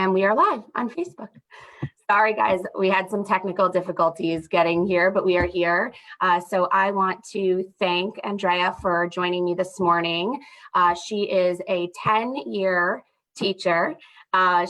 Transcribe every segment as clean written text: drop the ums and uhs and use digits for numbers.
And we are live on Facebook. Sorry, guys, we had some technical difficulties getting here, but we are here. So I want to thank Andreia for joining me this morning. She is a 10-year teacher.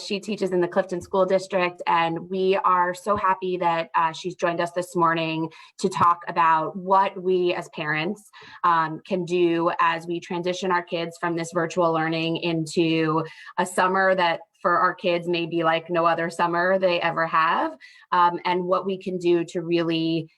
She teaches in the Clifton School District, and we are so happy that she's joined us this morning to talk about what we as parents can do as we transition our kids from this virtual learning into a summer that for our kids may be like no other summer they ever have, and what we can do to really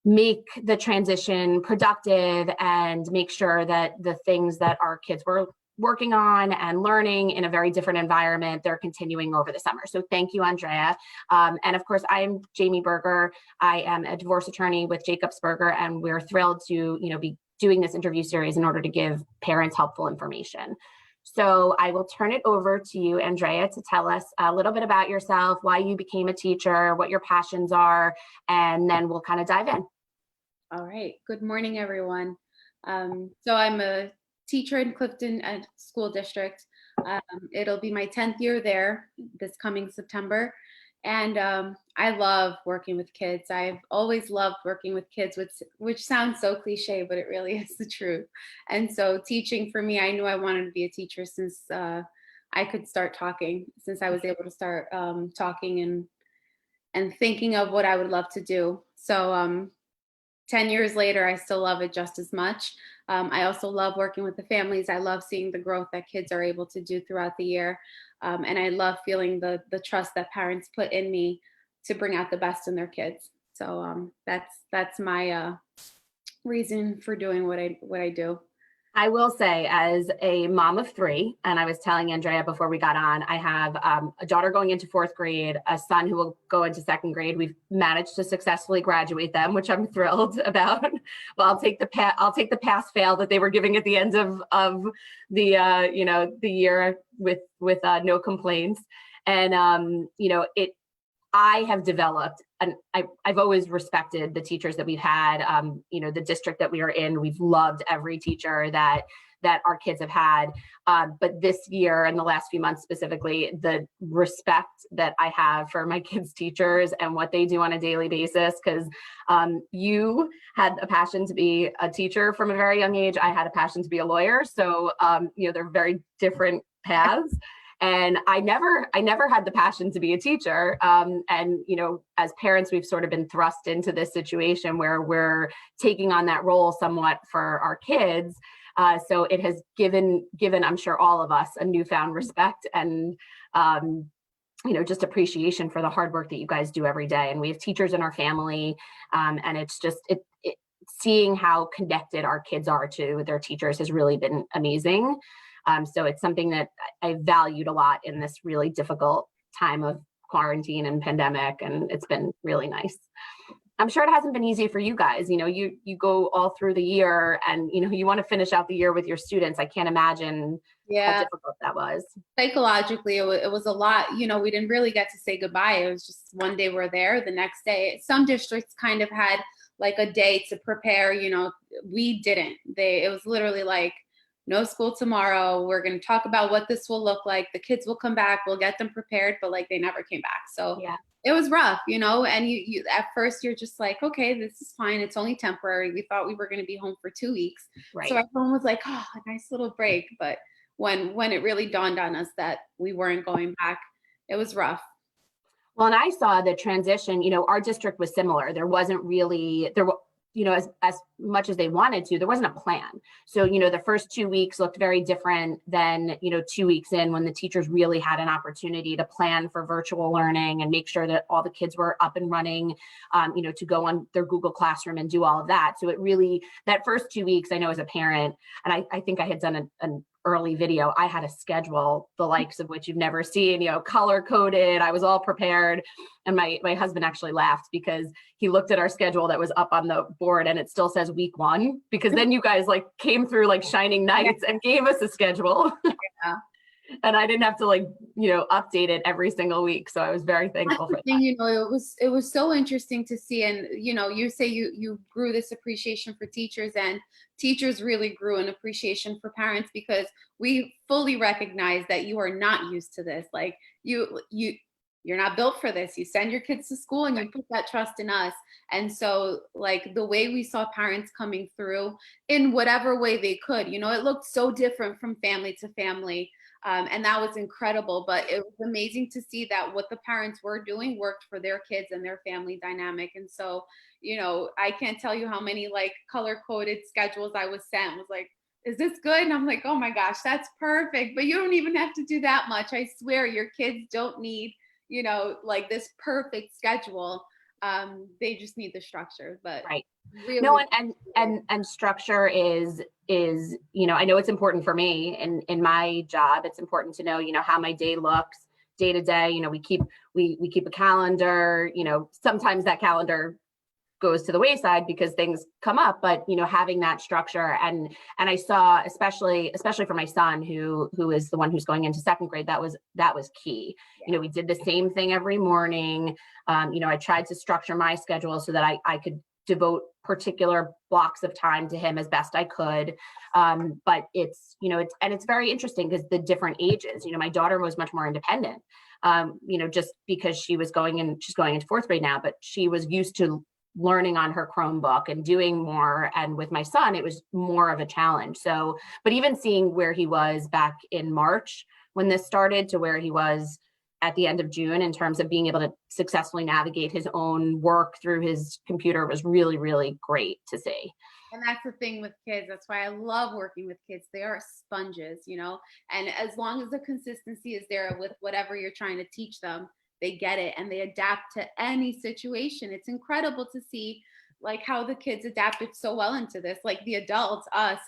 make the transition productive and make sure that the things that our kids were working on and learning in a very different environment, they're continuing over the summer. So thank you, Andreia. And of course, I'm Jamie Berger. I am a divorce attorney with Jacobs Berger, and we're thrilled to be doing this interview series in order to give parents helpful information. So I will turn it over to you, Andreia, to tell us a little bit about yourself, why you became a teacher, what your passions are, and then we'll kind of dive in. All right. Good morning, everyone. So I'm a teacher in Clifton School District. It'll be my 10th year there this coming September. And I love working with kids. I've always loved working with kids, which sounds so cliche, but it really is the truth. And so teaching for me, I knew I wanted to be a teacher since I could start talking, since I was able to start talking and thinking of what I would love to do. So 10 years later, I still love it just as much. I also love working with the families. I love seeing the growth that kids are able to do throughout the year. And I love feeling the trust that parents put in me to bring out the best in their kids. So that's my reason for doing what I do. I will say, as a mom of three, and I was telling Andreia before we got on, I have a daughter going into 4th grade, a son who will go into 2nd grade. We've managed to successfully graduate them, which I'm thrilled about. Well, I'll take the pass fail that they were giving at the end of the the year with no complaints. And I have developed, and I've always respected the teachers that we've had, the district that we are in. We've loved every teacher that our kids have had. But this year and the last few months specifically, the respect that I have for my kids' teachers and what they do on a daily basis, because you had a passion to be a teacher from a very young age. I had a passion to be a lawyer. So, they're very different paths. And I never had the passion to be a teacher. As parents, we've sort of been thrust into this situation where we're taking on that role somewhat for our kids. So it has given, I'm sure, all of us a newfound respect and, just appreciation for the hard work that you guys do every day. And we have teachers in our family, and it's just, seeing how connected our kids are to their teachers has really been amazing. So it's something that I valued a lot in this really difficult time of quarantine and pandemic, and it's been really nice. I'm sure it hasn't been easy for you guys. You go all through the year, and you want to finish out the year with your students. I can't imagine how difficult that was. Psychologically, it was a lot. We didn't really get to say goodbye. It was just one day we're there, the next day. Some districts kind of had like a day to prepare. We didn't. It was literally like, no school tomorrow. We're going to talk about what this will look like. The kids will come back. We'll get them prepared, but they never came back. So It was rough, and you at first you're just like, okay, this is fine. It's only temporary. We thought we were going to be home for 2 weeks. Right. So everyone was like, oh, a nice little break. But when it really dawned on us that we weren't going back, it was rough. Well, and I saw the transition, our district was similar. There wasn't really, as much as they wanted to, there wasn't a plan. So, the first 2 weeks looked very different than, 2 weeks in, when the teachers really had an opportunity to plan for virtual learning and make sure that all the kids were up and running, to go on their Google Classroom and do all of that. So it really, that first 2 weeks, I know as a parent, and I think I had done an early video, I had a schedule, the likes of which you've never seen, color coded. I was all prepared. And my husband actually laughed because he looked at our schedule that was up on the board and it still says week 1, because then you guys came through like shining knights and gave us a schedule. Yeah. And I didn't have to updated every single week. So I was very thankful for That's the thing, it was so interesting to see. And, you say you grew this appreciation for teachers, and teachers really grew an appreciation for parents, because we fully recognize that you are not used to this. Like you're not built for this. You send your kids to school and you put that trust in us. And so like the way we saw parents coming through in whatever way they could, it looked so different from family to family. And that was incredible, but it was amazing to see that what the parents were doing worked for their kids and their family dynamic. And so, I can't tell you how many like color coded schedules I was sent. Was like, is this good? And I'm like, oh my gosh, that's perfect. But you don't even have to do that much. I swear your kids don't need, like this perfect schedule. They just need the structure. But right. Really, no, and structure is I know it's important for me in my job. It's important to know how my day looks day to day. We keep a calendar. Sometimes that calendar goes to the wayside because things come up, but having that structure, and I saw especially for my son who is the one who's going into second grade, that was key. Yeah. We did the same thing every morning. I tried to structure my schedule so that I could devote particular blocks of time to him as best I could. But it's very interesting because the different ages, my daughter was much more independent, just because she's going into fourth grade now, but she was used to learning on her Chromebook and doing more. And with my son, it was more of a challenge. So, but even seeing where he was back in March when this started to where he was at the end of June in terms of being able to successfully navigate his own work through his computer was really, really great to see. And that's the thing with kids. That's why I love working with kids. They are sponges, and as long as the consistency is there with whatever you're trying to teach them, they get it and they adapt to any situation. It's incredible to see like how the kids adapted so well into this. Like the adults are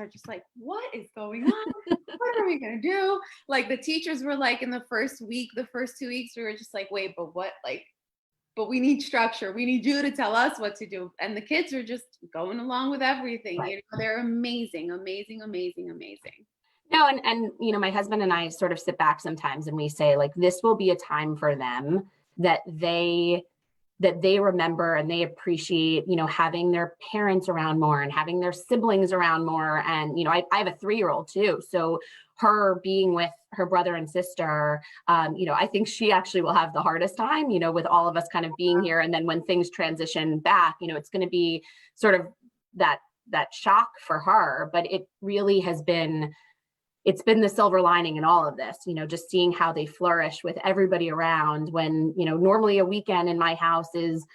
just like, what is going on? What are we going to do? Like the teachers were like in the first 2 weeks, we were just like, wait, but what? Like, but we need structure. We need you to tell us what to do. And the kids are just going along with everything. Right. They're amazing, amazing, amazing, amazing. No, and my husband and I sort of sit back sometimes and we say like, this will be a time for them that they remember and they appreciate, having their parents around more and having their siblings around more. And, I have a 3-year-old too. So her being with her brother and sister, I think she actually will have the hardest time, with all of us kind of being here. And then when things transition back, it's going to be sort of that shock for her, but it really has been, it's been the silver lining in all of this, just seeing how they flourish with everybody around when, normally a weekend in my house is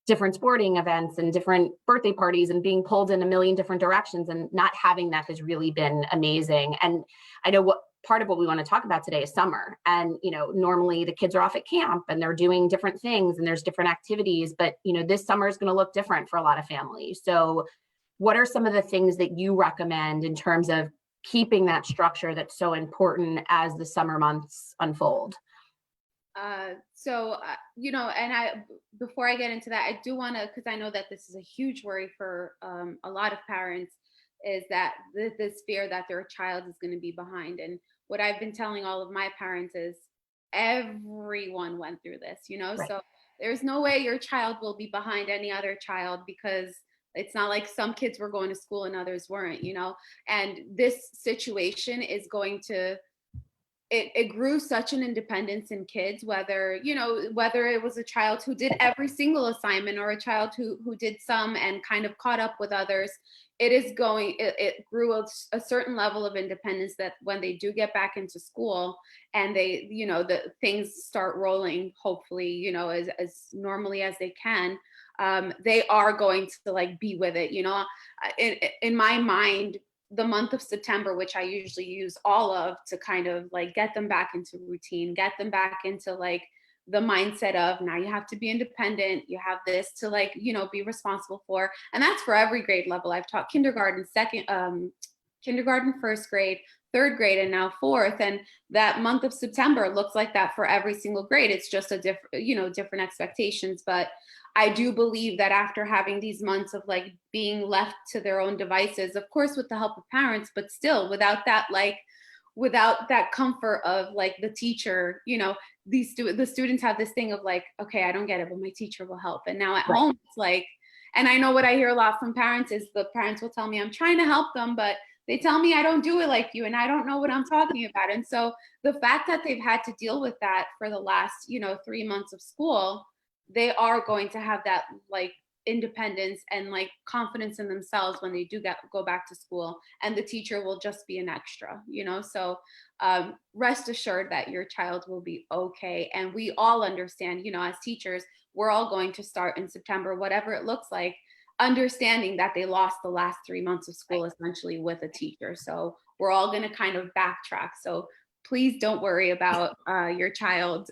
different sporting events and different birthday parties and being pulled in a million different directions, and not having that has really been amazing. And I know what part of what we want to talk about today is summer. And, normally the kids are off at camp and they're doing different things and there's different activities, but, this summer is going to look different for a lot of families. So what are some of the things that you recommend in terms of keeping that structure that's so important as the summer months unfold? And before I get into that, I do want to, because I know that this is a huge worry for a lot of parents, is that this fear that their child is going to be behind. And what I've been telling all of my parents is everyone went through this, Right. So there's no way your child will be behind any other child, because it's not like some kids were going to school and others weren't, and this situation is going to, it grew such an independence in kids, whether it was a child who did every single assignment or a child who did some and kind of caught up with others. It grew a certain level of independence that when they do get back into school and they, the things start rolling, hopefully, as normally as they can, they are going to like be with it, in my mind. The month of September, which I usually use all of to kind of like get them back into routine, get them back into like the mindset of now you have to be independent, you have this to like, be responsible for. And that's for every grade level. I've taught kindergarten, first grade, third grade, and now fourth. And that month of September looks like that for every single grade. It's just a different expectations. But I do believe that after having these months of like being left to their own devices, of course, with the help of parents, but still without that like without that comfort of like the teacher, the students have this thing of like, okay, I don't get it, but my teacher will help. And now at Right. home, it's like, and I know what I hear a lot from parents is the parents will tell me I'm trying to help them, but they tell me I don't do it like you and I don't know what I'm talking about. And so the fact that they've had to deal with that for the last, 3 months of school, they are going to have that like independence and like confidence in themselves when they do go back to school, and the teacher will just be an extra. So rest assured that your child will be okay. And we all understand, as teachers, we're all going to start in September, whatever it looks like, understanding that they lost the last 3 months of school essentially with a teacher. So we're all going to kind of backtrack. So please don't worry about your child.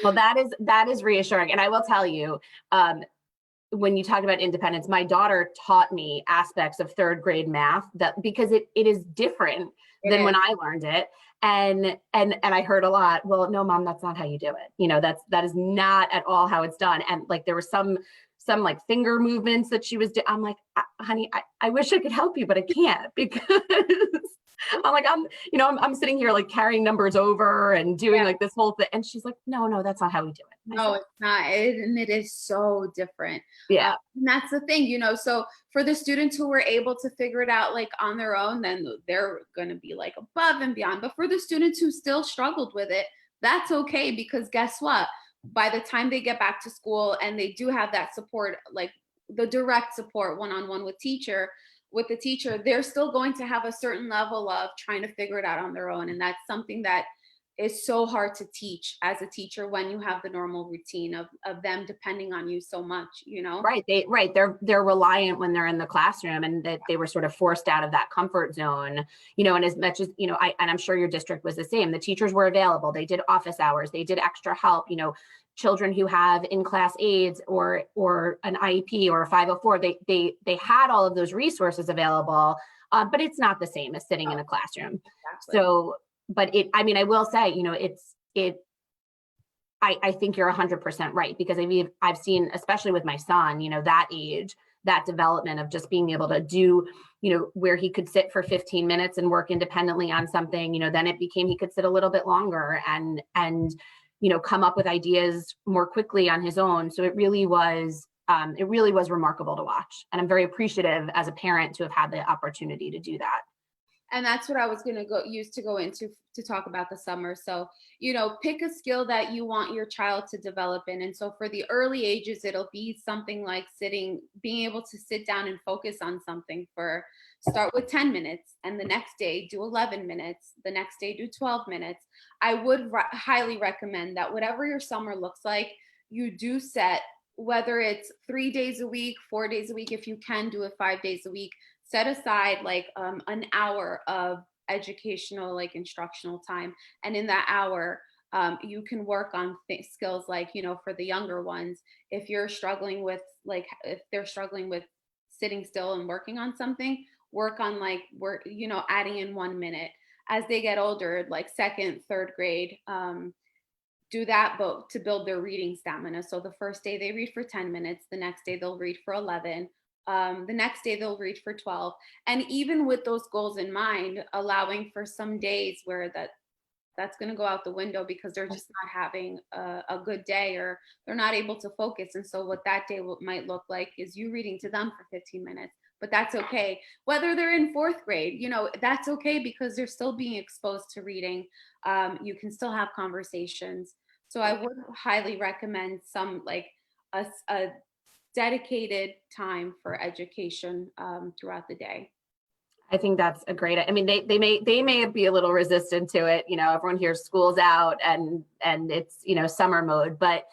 Well, that is reassuring. And I will tell you, when you talk about independence, my daughter taught me aspects of third grade math that because it is different than when I learned it. And I heard a lot, well, no, mom, that's not how you do it. That is not at all how it's done. And like there was some like finger movements that she was doing. I'm like, honey, I wish I could help you, but I can't because I'm like, I'm sitting here like carrying numbers over and doing like this whole thing. And she's like, no, that's not how we do it. No, it's not. And it is so different. Yeah. And that's the thing, so for the students who were able to figure it out like on their own, then they're going to be like above and beyond. But for the students who still struggled with it, that's okay, because guess what? By the time they get back to school and they do have that support, like the direct support one-on-one with the teacher, they're still going to have a certain level of trying to figure it out on their own. And that's something that is so hard to teach as a teacher when you have the normal routine of them depending on you so much, Right. They're reliant when they're in the classroom, and that they were sort of forced out of that comfort zone, and as much as, and I'm sure your district was the same. The teachers were available. They did office hours. They did extra help, children who have in-class aides or an IEP or a 504, they had all of those resources available, but it's not the same as sitting in a classroom. Exactly. So, but I will say, I think you're 100% right, because I've seen, especially with my son, that age, that development of just being able to do, where he could sit for 15 minutes and work independently on something, then it became he could sit a little bit longer and come up with ideas more quickly on his own. So it really was remarkable to watch. And I'm very appreciative as a parent to have had the opportunity to do that. And that's what I was going to go into to talk about the summer. So, pick a skill that you want your child to develop in. And so for the early ages, it'll be something like being able to sit down and focus on something start with 10 minutes, and the next day do 11 minutes, the next day do 12 minutes. I would highly recommend that whatever your summer looks like, you do set, whether it's 3 days a week, 4 days a week, if you can do it 5 days a week, set aside like an hour of educational, like instructional time. And in that hour, you can work on skills like, for the younger ones, if they're struggling with sitting still and working on something, work on adding in 1 minute. As they get older, like second, third grade, do that, but to build their reading stamina. So the first day they read for 10 minutes, the next day they'll read for 11. The next day they'll read for 12. And even with those goals in mind, allowing for some days where that's going to go out the window because they're just not having a good day, or they're not able to focus. And so what that day might look like is you reading to them for 15 minutes. But that's okay. Whether they're in fourth grade, that's okay, because they're still being exposed to reading. You can still have conversations. So I would highly recommend some like a dedicated time for education throughout the day. I think that's a great, they may be a little resistant to it. Everyone hears school's out and it's, summer mode, but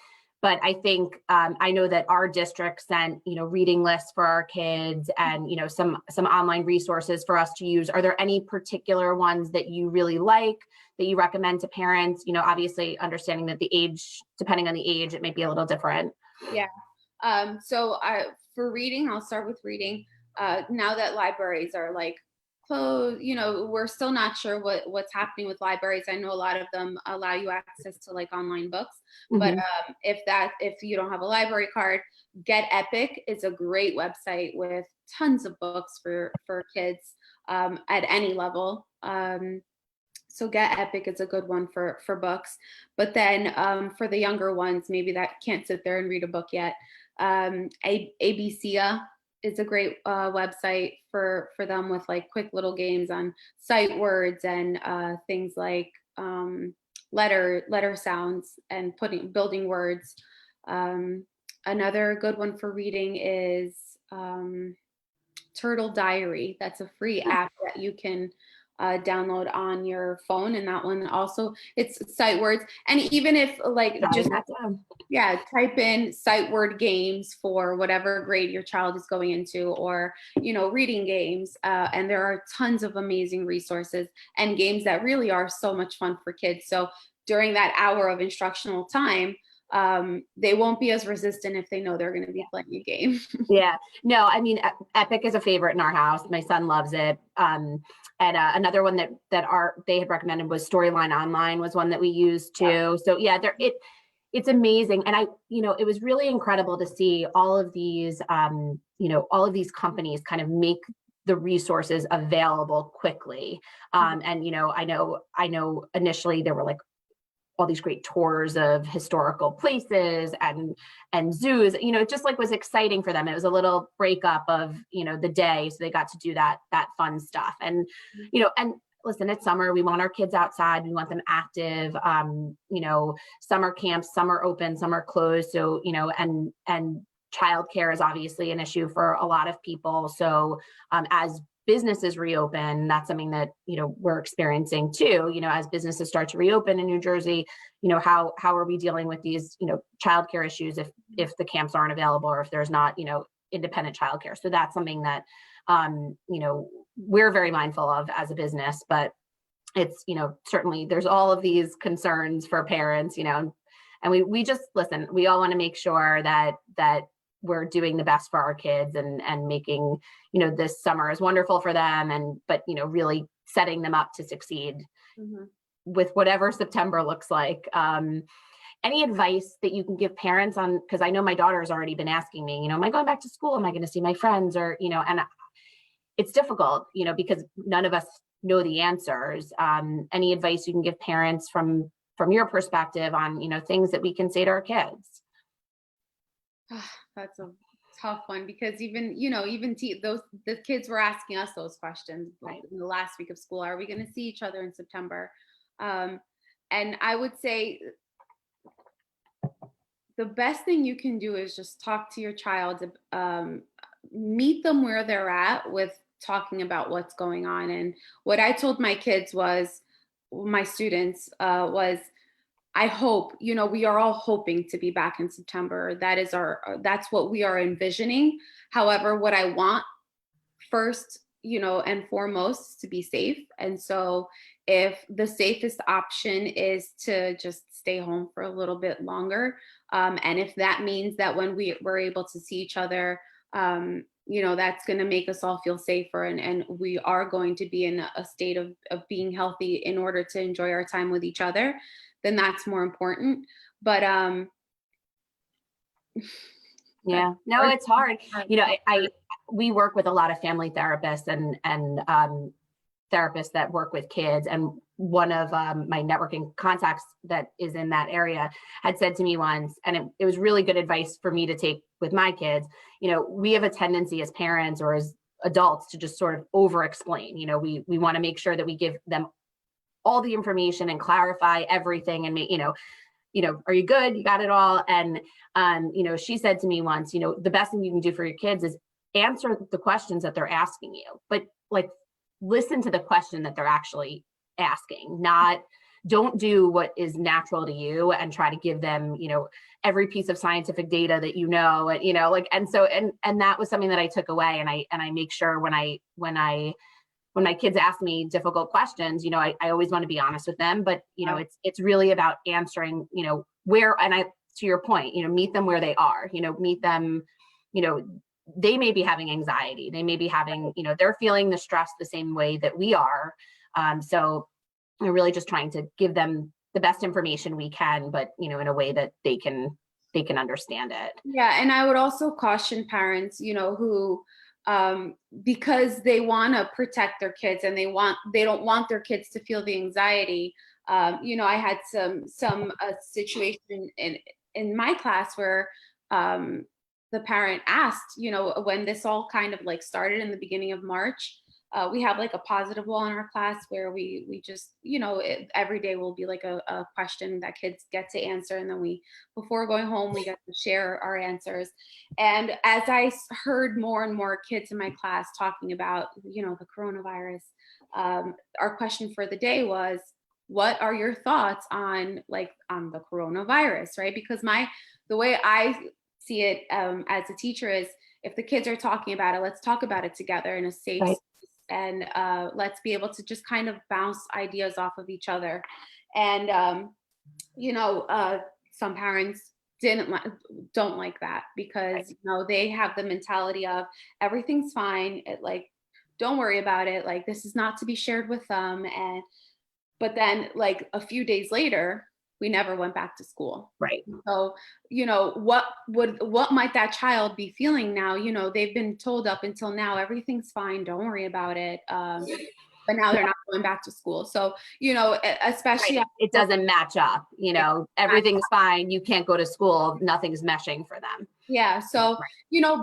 I think, I know that our district sent, reading lists for our kids and, some online resources for us to use. Are there any particular ones that you really like that you recommend to parents? Obviously understanding that depending on the age, it may be a little different. Yeah. For reading, I'll start with reading. Now that libraries are like closed, we're still not sure what's happening with libraries. I know a lot of them allow you access to like online books, but if you don't have a library card, Get Epic is a great website with tons of books for kids at any level. So Get Epic is a good one for books. But then for the younger ones, maybe that can't sit there and read a book yet, ABCA is a great website for them with like quick little games on sight words and things like letter sounds and building words. Another good one for reading is Turtle Diary. That's a free app that you can download on your phone, and that one also, it's sight words. And even if like just type in sight word games for whatever grade your child is going into, or reading games, and there are tons of amazing resources and games that really are so much fun for kids. So during that hour of instructional time, they won't be as resistant if they know they're going to be playing a game. Yeah, no, I mean, Epic is a favorite in our house. My son loves it. And another one that they had recommended was Storyline Online, was one that we used too. So yeah, it's amazing. And it was really incredible to see all of these, all of these companies kind of make the resources available quickly. And, I know initially there were like all these great tours of historical places and zoos, it just like was exciting for them. It was a little breakup of, the day. So they got to do that fun stuff. And, and listen, it's summer. We want our kids outside. We want them active. Summer camps, some are open, some are closed. So, and childcare is obviously an issue for a lot of people. So as businesses reopen, that's something that, we're experiencing too, as businesses start to reopen in New Jersey, how are we dealing with these, childcare issues if the camps aren't available, or if there's not, independent childcare. So that's something that, we're very mindful of as a business, but it's, certainly there's all of these concerns for parents, and we just, listen, we all want to make sure that we're doing the best for our kids and making, this summer is wonderful for them, but really setting them up to succeed with whatever September looks like. Any advice that you can give parents on, because I know my daughter's already been asking me, am I going back to school? Am I going to see my friends? Or, and it's difficult, because none of us know the answers. Any advice you can give parents from your perspective on, things that we can say to our kids? That's a tough one, because even the kids were asking us those questions in the last week of school. Are we going to see each other in September? And I would say the best thing you can do is just talk to your child, meet them where they're at with talking about what's going on. And what I told my kids my students, was, I hope, we are all hoping to be back in September. That's what we are envisioning. However, what I want first, and foremost, is to be safe. And so if the safest option is to just stay home for a little bit longer, and if that means that when we're able to see each other, that's going to make us all feel safer, and we are going to be in a state of being healthy in order to enjoy our time with each other, then that's more important. But yeah, no, it's hard. We work with a lot of family therapists and therapists that work with kids. And one of my networking contacts that is in that area had said to me once, and it was really good advice for me to take with my kids. We have a tendency as parents or as adults to just sort of over explain. We want to make sure that we give them all the information and clarify everything and make, are you good? You got it all. And, she said to me once, the best thing you can do for your kids is answer the questions that they're asking you, but like, listen to the question that they're actually asking, don't do what is natural to you and try to give them, every piece of scientific data that, and that was something that I took away. And I make sure when my kids ask me difficult questions, I always want to be honest with them, but it's really about answering, where, and to your point, meet them where they are, meet them, they may be having anxiety. They may be having, they're feeling the stress the same way that we are. So we're really just trying to give them the best information we can, but, in a way that they can understand it. Yeah. And I would also caution parents, who because they want to protect their kids and they don't want their kids to feel the anxiety. I had some situation in my class where the parent asked, when this all kind of like started in the beginning of March. We have like a positive wall in our class where we just, every day will be like a question that kids get to answer. And then before going home, we get to share our answers. And as I heard more and more kids in my class talking about, the coronavirus, our question for the day was, what are your thoughts on the coronavirus, right? Because the way I see it as a teacher is, if the kids are talking about it, let's talk about it together in a safe Right. space, and let's be able to just kind of bounce ideas off of each other. And some parents don't like that, because they have the mentality of everything's fine, don't worry about it, like this is not to be shared with them. But then like a few days later, we never went back to school. Right. So, what might that child be feeling now? They've been told up until now, everything's fine, don't worry about it. But now they're not going back to school. So, especially right. It doesn't match up, everything's fine, you can't go to school, nothing's meshing for them. Yeah. So,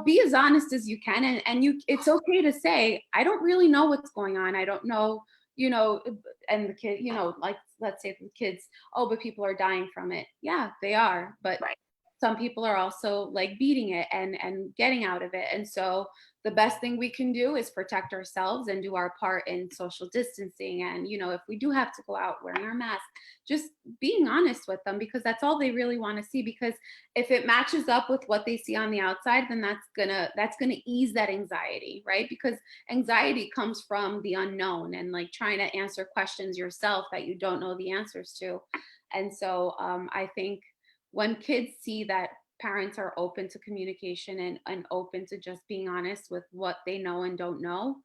be as honest as you can. And it's okay to say, I don't really know what's going on. I don't know, and the kid, like, let's say the kids, oh, but people are dying from it. Yeah, they are. But right. Some people are also like beating it and getting out of it. And so the best thing we can do is protect ourselves and do our part in social distancing. And, if we do have to go out wearing our mask, just being honest with them, because that's all they really want to see. Because if it matches up with what they see on the outside, then that's gonna ease that anxiety, right? Because anxiety comes from the unknown and like trying to answer questions yourself that you don't know the answers to. And so I think when kids see that parents are open to communication and open to just being honest with what they know and don't know,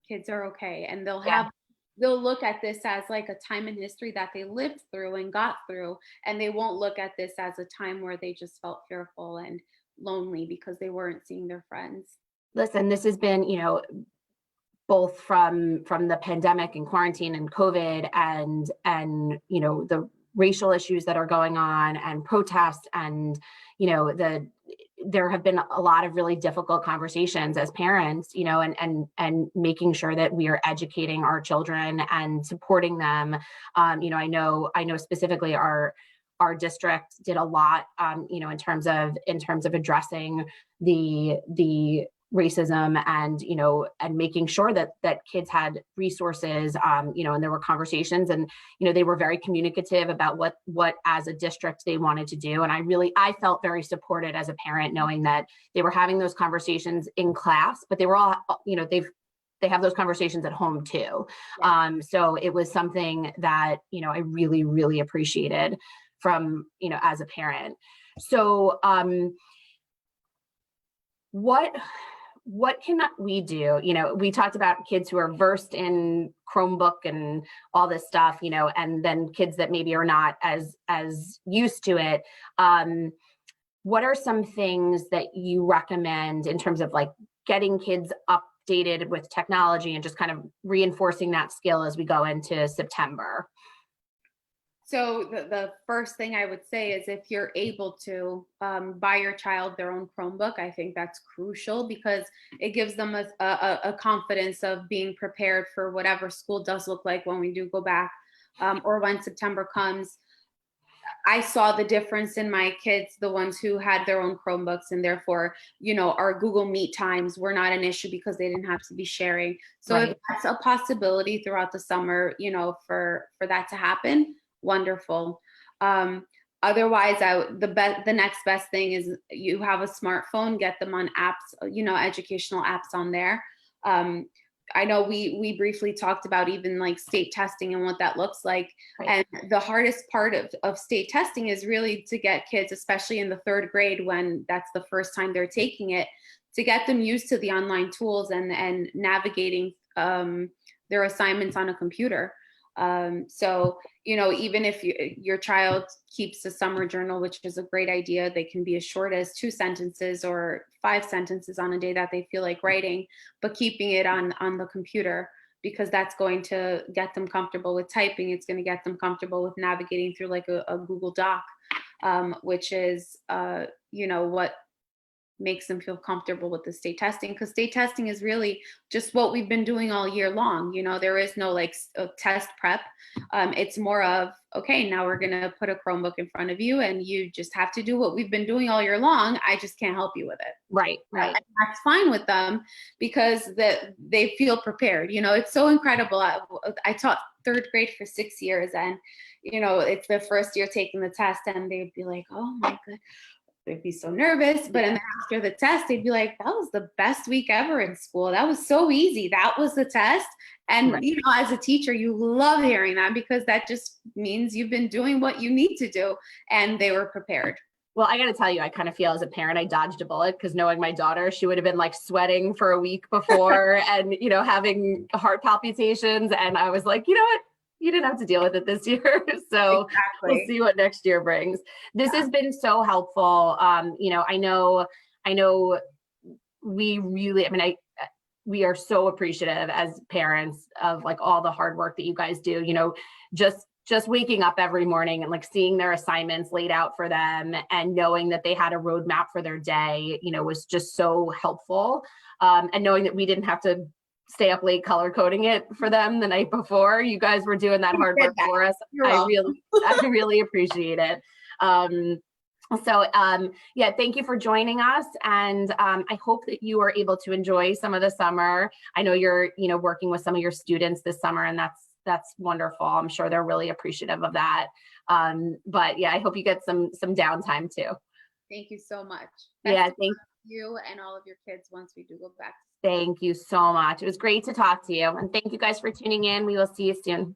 kids are okay. And they'll look at this as like a time in history that they lived through and got through. And they won't look at this as a time where they just felt fearful and lonely because they weren't seeing their friends. Listen, this has been, both from the pandemic and quarantine and COVID and the racial issues that are going on and protests and there have been a lot of really difficult conversations as parents, and making sure that we are educating our children and supporting them. I know specifically our district did a lot, in terms of addressing the racism and making sure that kids had resources, and there were conversations and, they were very communicative about what as a district they wanted to do. And I felt very supported as a parent, knowing that they were having those conversations in class, but they were all, they have those conversations at home too. Yeah. So it was something that, I really, really appreciated from, as a parent. So what can we do? We talked about kids who are versed in Chromebook and all this stuff, and then kids that maybe are not as used to it. What are some things that you recommend in terms of like getting kids updated with technology and just kind of reinforcing that skill as we go into September? So the first thing I would say is, if you're able to buy your child their own Chromebook, I think that's crucial, because it gives them a confidence of being prepared for whatever school does look like when we do go back, or when September comes. I saw the difference in my kids, the ones who had their own Chromebooks, and therefore, our Google Meet times were not an issue because they didn't have to be sharing. So right. If that's a possibility throughout the summer, for that to happen, wonderful. Otherwise, the next best thing is, you have a smartphone, get them on apps, educational apps on there. I know we briefly talked about even like state testing and what that looks like. Right. And the hardest part of state testing is really to get kids, especially in the third grade, when that's the first time they're taking it, to get them used to the online tools and navigating their assignments on a computer. So, even if your child keeps a summer journal, which is a great idea, they can be as short as 2 sentences or 5 sentences on a day that they feel like writing, but keeping it on the computer, because that's going to get them comfortable with typing. It's going to get them comfortable with navigating through like a Google Doc, which is, what makes them feel comfortable with the state testing, because state testing is really just what we've been doing all year long. There is no like test prep. It's more of, okay, now we're going to put a Chromebook in front of you and you just have to do what we've been doing all year long. I just can't help you with it. Right. And that's fine with them, because they feel prepared. It's so incredible. I taught 3rd grade for 6 years, and it's their first year taking the test, and they'd be like, oh my God. They'd be so nervous, but then after the test, they'd be like, that was the best week ever in school. That was so easy. That was the test. And, Right. As a teacher, you love hearing that, because that just means you've been doing what you need to do, and they were prepared. Well, I got to tell you, I kind of feel as a parent, I dodged a bullet, because knowing my daughter, she would have been like sweating for a week before and, having heart palpitations. And I was like, you know what? You didn't have to deal with it this year. So We'll see what next year brings. This has been so helpful. I know we really, we are so appreciative as parents of like all the hard work that you guys do, just waking up every morning and like seeing their assignments laid out for them and knowing that they had a roadmap for their day, was just so helpful. And knowing that we didn't have to stay up late color coding it for them the night before. You guys were doing that hard work for us. I really appreciate it. Thank you for joining us. And I hope that you are able to enjoy some of the summer. I know you're, working with some of your students this summer, and that's wonderful. I'm sure they're really appreciative of that. I hope you get some downtime too. Thank you so much. Thank you and all of your kids once we do go back. Thank you so much. It was great to talk to you. And thank you guys for tuning in. We will see you soon.